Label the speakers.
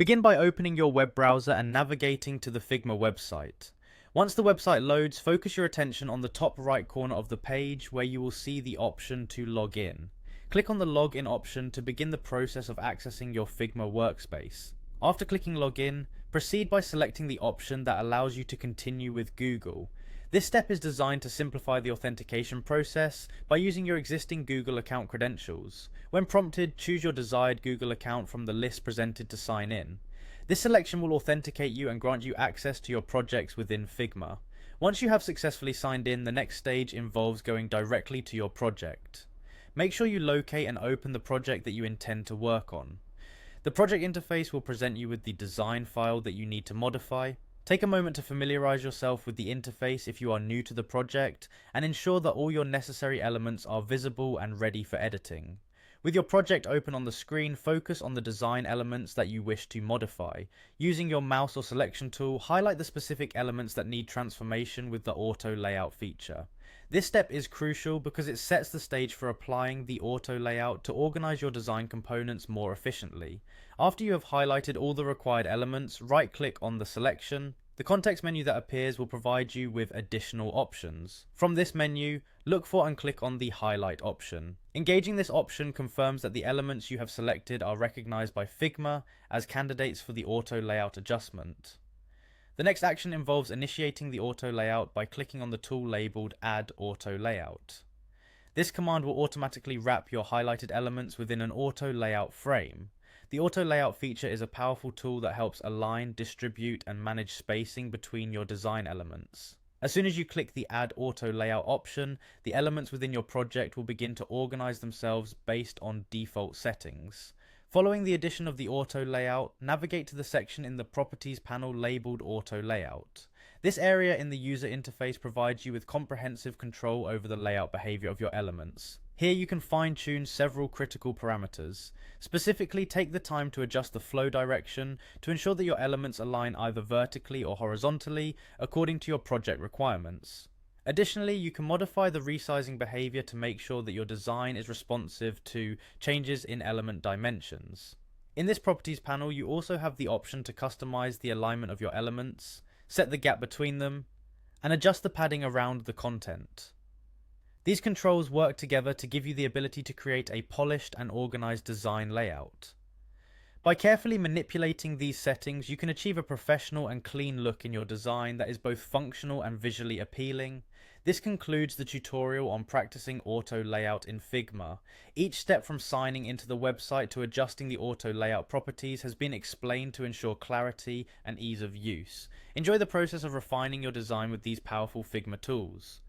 Speaker 1: Begin by opening your web browser and navigating to the Figma website. Once the website loads, focus your attention on the top right corner of the page where you will see the option to log in. Click on the login option to begin the process of accessing your Figma workspace. After clicking login, proceed by selecting the option that allows you to continue with Google. This step is designed to simplify the authentication process by using your existing Google account credentials. When prompted, choose your desired Google account from the list presented to sign in. This selection will authenticate you and grant you access to your projects within Figma. Once you have successfully signed in, the next stage involves going directly to your project. Make sure you locate and open the project that you intend to work on. The project interface will present you with the design file that you need to modify. Take a moment to familiarize yourself with the interface if you are new to the project, and ensure that all your necessary elements are visible and ready for editing. With your project open on the screen, focus on the design elements that you wish to modify. Using your mouse or selection tool, highlight the specific elements that need transformation with the auto layout feature. This step is crucial because it sets the stage for applying the auto layout to organize your design components more efficiently. After you have highlighted all the required elements, right-click on the selection. The context menu that appears will provide you with additional options. From this menu, look for and click on the highlight option. Engaging this option confirms that the elements you have selected are recognized by Figma as candidates for the auto layout adjustment. The next action involves initiating the auto layout by clicking on the tool labeled Add Auto Layout. This command will automatically wrap your highlighted elements within an auto layout frame. The auto layout feature is a powerful tool that helps align, distribute, and manage spacing between your design elements. As soon as you click the Add Auto Layout option, the elements within your project will begin to organize themselves based on default settings. Following the addition of the auto layout, navigate to the section in the Properties panel labeled Auto Layout. This area in the user interface provides you with comprehensive control over the layout behavior of your elements. Here you can fine-tune several critical parameters. Specifically, take the time to adjust the flow direction to ensure that your elements align either vertically or horizontally according to your project requirements. Additionally, you can modify the resizing behavior to make sure that your design is responsive to changes in element dimensions. In this Properties panel, you also have the option to customize the alignment of your elements, set the gap between them, and adjust the padding around the content. These controls work together to give you the ability to create a polished and organized design layout. By carefully manipulating these settings, you can achieve a professional and clean look in your design that is both functional and visually appealing. This concludes the tutorial on practicing auto layout in Figma. Each step from signing into the website to adjusting the auto layout properties has been explained to ensure clarity and ease of use. Enjoy the process of refining your design with these powerful Figma tools.